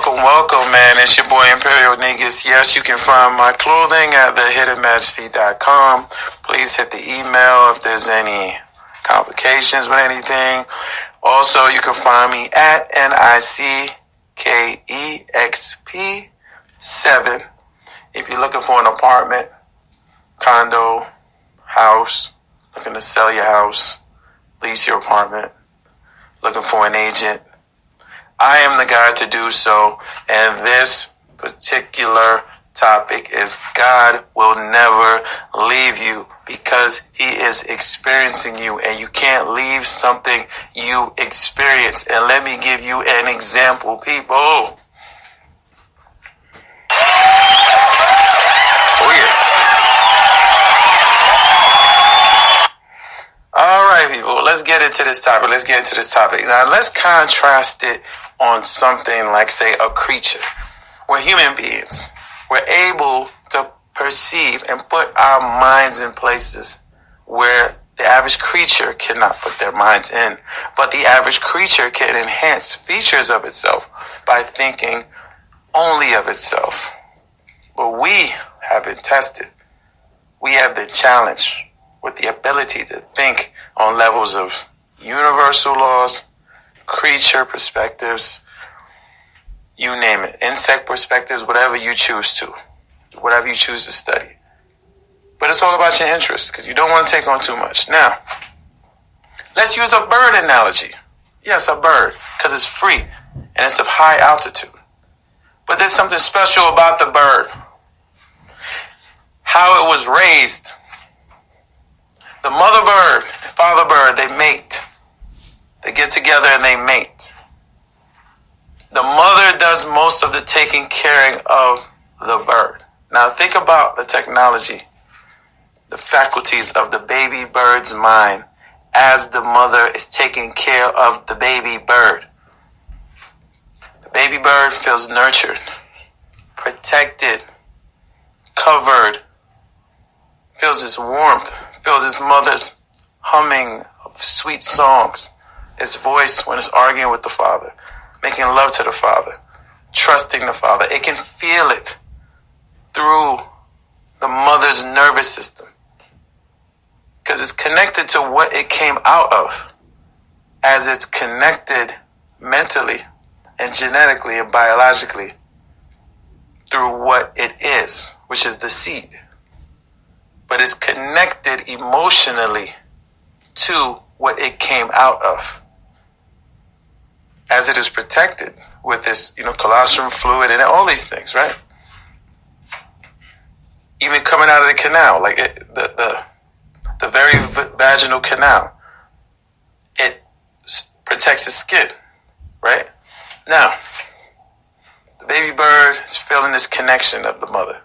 welcome, man. It's your boy Imperial Negus. Yes, you can find my clothing at thehiddenmajesty.com. Please hit the email if there's any complications with anything. Also, you can find me at NICKEXP7 if you're looking for an apartment, condo, house, looking to sell your house, lease your apartment, looking for an agent. I am the guy to do so, and this particular topic is God will never leave you because he is experiencing you, and you can't leave something you experience. And let me give you an example, people. Oh yeah. All right, people, let's get into this topic. Now, let's contrast it on something like, say, a creature. We're human beings. We're able to perceive and put our minds in places where the average creature cannot put their minds in. But the average creature can enhance features of itself by thinking only of itself. But we have been tested. We have been challenged with the ability to think on levels of universal laws, creature perspectives, you name it, insect perspectives, whatever you choose to study. But it's all about your interest, because you don't want to take on too much. Now, let's use a bird analogy. Yes, a bird, because it's free and it's of high altitude. But there's something special about the bird. How it was raised. The mother bird and father bird, they mate. They get together and they mate. The mother does most of the taking care of the bird. Now think about the technology, the faculties of the baby bird's mind as the mother is taking care of the baby bird. The baby bird feels nurtured, protected, covered, feels its warmth, feels its mother's humming of sweet songs, its voice when it's arguing with the father, making love to the father, trusting the father. It can feel it through the mother's nervous system because it's connected to what it came out of, as it's connected mentally and genetically and biologically through what it is, which is the seed. But it's connected emotionally to what it came out of, as it is protected with this, colostrum fluid and all these things, right? Even coming out of the canal, like the very vaginal canal, it protects the skin, right? Now, the baby bird is feeling this connection of the mother.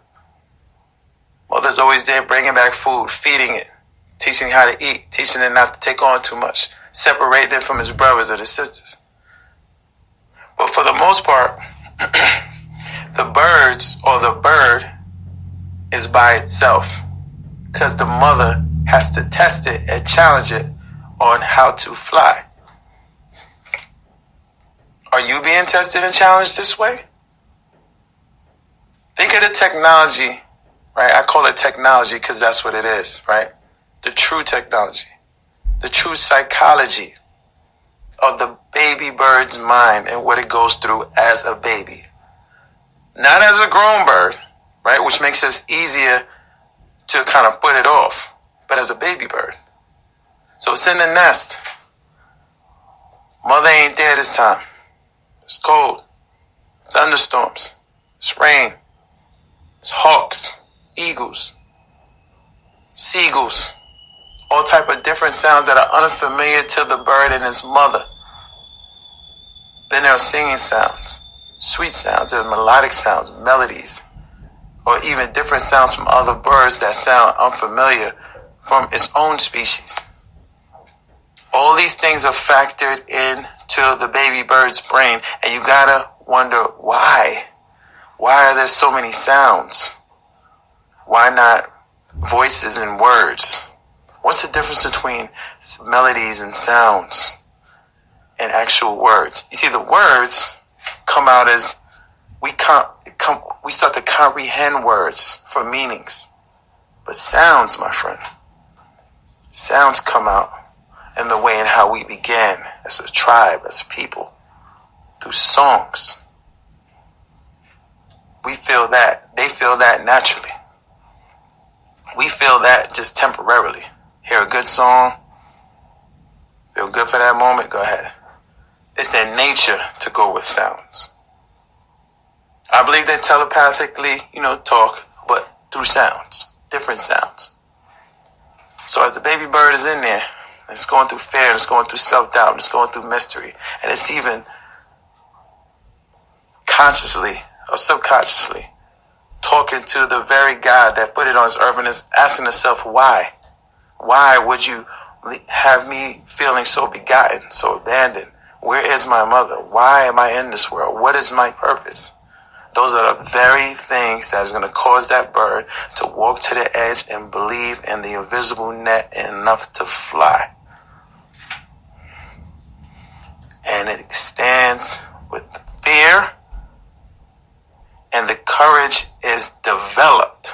Mother's always there bringing back food, feeding it, teaching it how to eat, teaching it not to take on too much, separating it from his brothers or his sisters. But for the most part, the bird is by itself because the mother has to test it and challenge it on how to fly. Are you being tested and challenged this way? Think of the technology, right? I call it technology because that's what it is, right? The true technology, the true psychology of the baby bird's mind and what it goes through as a baby. Not as a grown bird, right? Which makes it easier to kind of put it off, but as a baby bird. So it's in the nest. Mother ain't there this time. It's cold. Thunderstorms. It's rain. It's hawks, eagles, seagulls, all type of different sounds that are unfamiliar to the bird and its mother. Then there are singing sounds, sweet sounds, and melodic sounds, melodies, or even different sounds from other birds that sound unfamiliar from its own species. All these things are factored into the baby bird's brain, and you gotta wonder why. Why are there so many sounds? Why not voices and words? What's the difference between melodies and sounds and actual words? You see, the words come out as we start to comprehend words for meanings. But sounds, my friend, sounds come out in the way in how we began as a tribe, as a people, through songs. We feel that. They feel that naturally. We feel that just temporarily. Hear a good song, feel good for that moment, go ahead. It's their nature to go with sounds. I believe they telepathically, talk, but through sounds, different sounds. So as the baby bird is in there, and it's going through fear, and it's going through self-doubt, and it's going through mystery, and it's even consciously or subconsciously talking to the very God that put it on this earth and is asking itself, why? Why would you have me feeling so begotten, so abandoned? Where is my mother? Why am I in this world? What is my purpose? Those are the very things that is going to cause that bird to walk to the edge and believe in the invisible net enough to fly. And it stands with fear, and the courage is developed.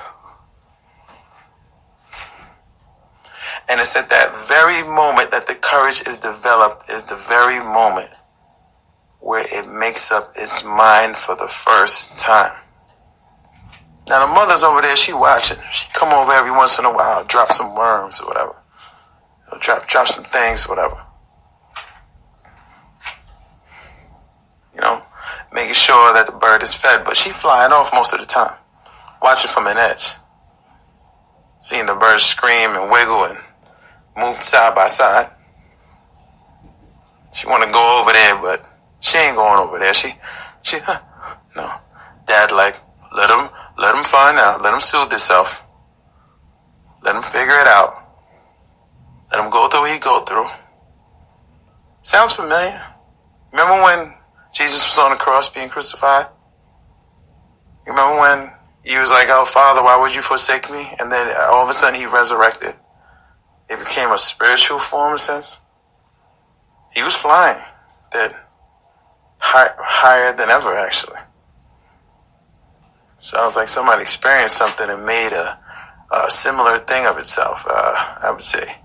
And it's at that very moment that the courage is developed is the very moment where it makes up its mind for the first time. Now the mother's over there, she watching. She come over every once in a while, drop some worms or whatever. Drop some things or whatever. Making sure that the bird is fed, but she flying off most of the time, watching from an edge. Seeing the bird scream and wiggle and move side by side. She want to go over there, but she ain't going over there. No. Dad let him find out. Let him soothe himself. Let him figure it out. Let him go through what he go through. Sounds familiar. Remember when Jesus was on the cross being crucified? You remember when he was like, oh, Father, why would you forsake me? And then all of a sudden he resurrected. It became a spiritual form in a sense. He was flying. Higher than ever, actually. Sounds like somebody experienced something and made a similar thing of itself, I would say.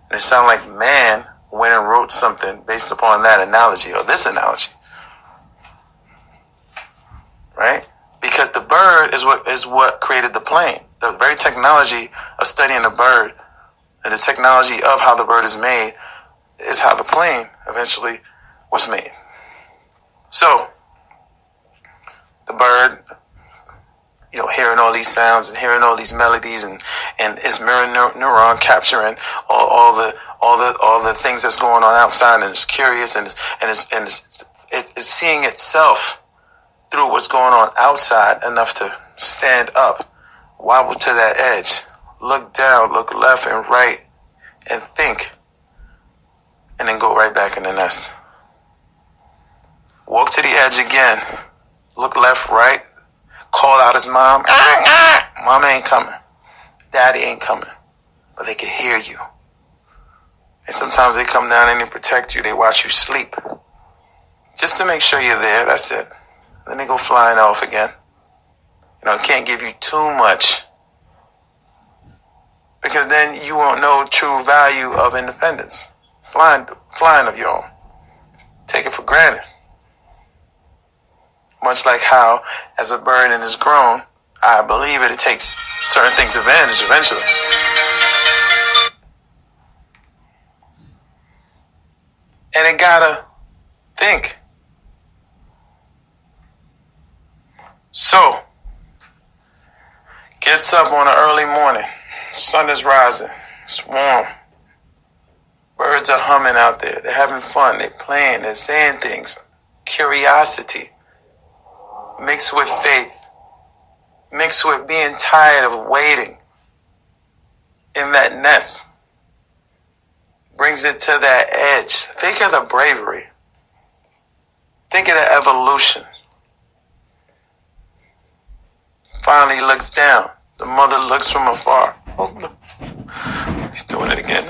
And it sounded like man went and wrote something based upon that analogy, or this analogy. Right? Because the bird is what created the plane. The very technology of studying the bird and the technology of how the bird is made is how the plane eventually was made. So, the bird, hearing all these sounds and hearing all these melodies and its mirror neuron capturing all the things that's going on outside, and it's curious and it's seeing itself through what's going on outside enough to stand up, wobble to that edge, look down, look left and right, and think, and then go right back in the nest. Walk to the edge again, look left, right, call out his mom. Mama ain't coming. Daddy ain't coming. But they can hear you. And sometimes they come down and they protect you. They watch you sleep. Just to make sure you're there, that's it. Then they go flying off again. Can't give you too much. Because then you won't know true value of independence. Flying of your own. Take it for granted. Much like how, as a bird and is grown, I believe it takes certain things advantage eventually. And it gotta think. So, gets up on an early morning. Sun is rising. It's warm. Birds are humming out there. They're having fun. They're playing. They're saying things. Curiosity. Mixed with faith. Mixed with being tired of waiting in that nest. Brings it to that edge. Think of the bravery. Think of the evolution. Finally looks down. The mother looks from afar. Oh, no. He's doing it again.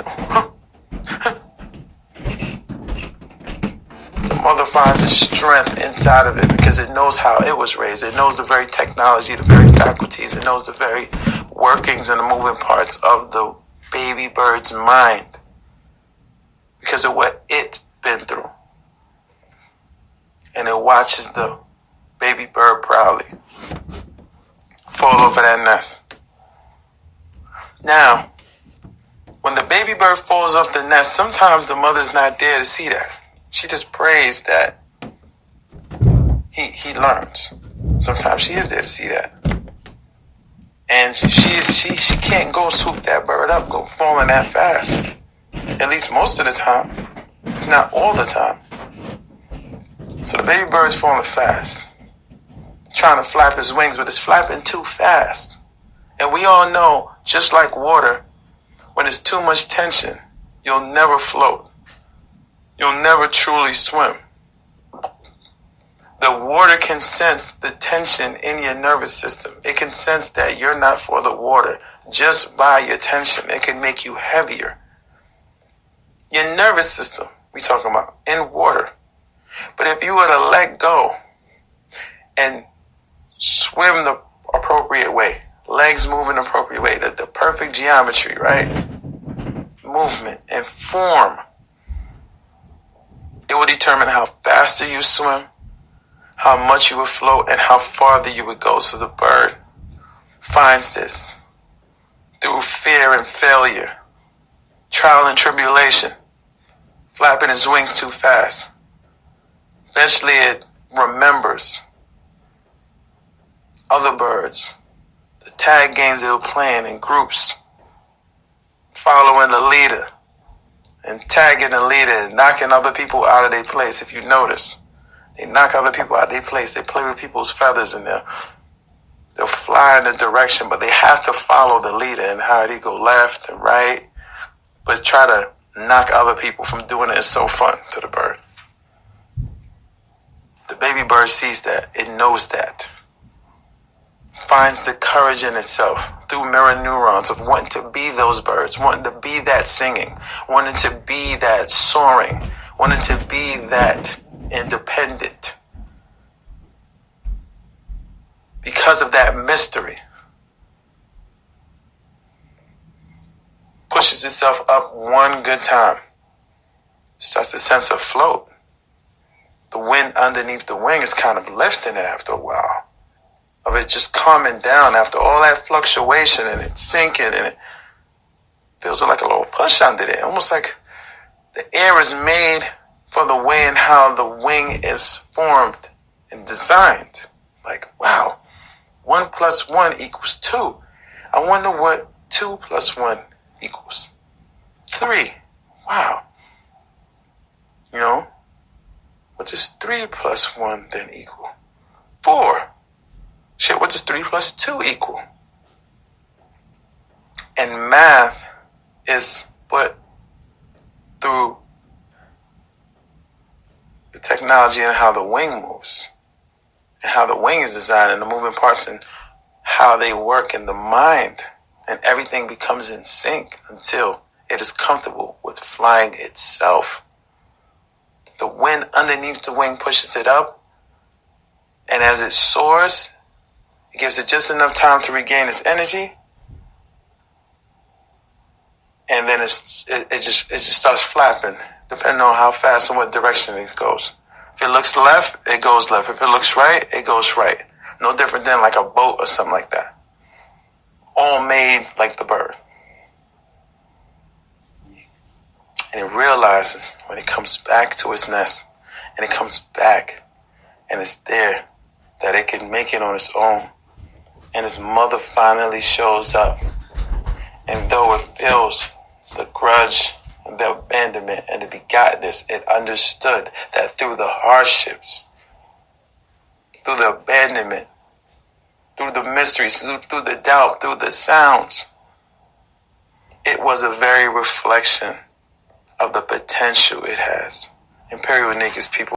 The mother finds a strength inside of it because it knows how it was raised. It knows the very technology, the very faculties. It knows the very workings and the moving parts of the baby bird's mind because of what it's been through. And it watches the baby bird proudly fall over that nest. Now, when the baby bird falls off the nest, sometimes the mother's not there to see that. She just prays that he learns. Sometimes she is there to see that. And she can't go swoop that bird up, go falling that fast. At least most of the time. Not all the time. So the baby bird's falling fast. Trying to flap his wings, but it's flapping too fast. And we all know, just like water, when there's too much tension, you'll never float. You'll never truly swim. The water can sense the tension in your nervous system. It can sense that you're not for the water just by your tension. It can make you heavier. Your nervous system, we talking about, in water. But if you were to let go and swim the appropriate way, legs moving the appropriate way, the perfect geometry, right? Movement and form. It will determine how faster you swim, how much you would float, and how farther you would go. So the bird finds this through fear and failure, trial and tribulation, flapping his wings too fast. Eventually it remembers other birds, the tag games they were playing in groups, following the leader and tagging the leader and knocking other people out of their place. If you notice, they knock other people out of their place. They play with people's feathers and they'll fly in a direction, but they have to follow the leader and how they go left and right, but try to knock other people from doing it. It's so fun to the bird. The baby bird sees that. It knows that. Finds the courage in itself through mirror neurons of wanting to be those birds, wanting to be that singing, wanting to be that soaring, wanting to be that independent. Because of that mystery, pushes itself up one good time, starts to sense a float. The wind underneath the wing is kind of lifting it after a while. Of it just calming down after all that fluctuation and it sinking, and it feels like a little push under there. Almost like the air is made for the way and how the wing is formed and designed. Like, wow, 1 + 1 = 2. I wonder what 2 + 1 = 3. Wow. You know, what does 3 + 1 then equal? 4. Shit, what does 3 + 2 equal? And math is put through the technology and how the wing moves, and how the wing is designed, and the moving parts, and how they work in the mind, and everything becomes in sync until it is comfortable with flying itself. The wind underneath the wing pushes it up, and as it soars, it gives it just enough time to regain its energy, and then it just starts flapping, depending on how fast and what direction it goes. If it looks left, it goes left. If it looks right, it goes right. No different than like a boat or something like that. All made like the bird. And it realizes when it comes back to its nest, and it comes back, and it's there, that it can make it on its own. And its mother finally shows up. And though it feels the grudge and the abandonment and the begottenness, it understood that through the hardships, through the abandonment, through the mysteries, through the doubt, through the sounds, it was a very reflection of the potential it has. Imperial Niggas people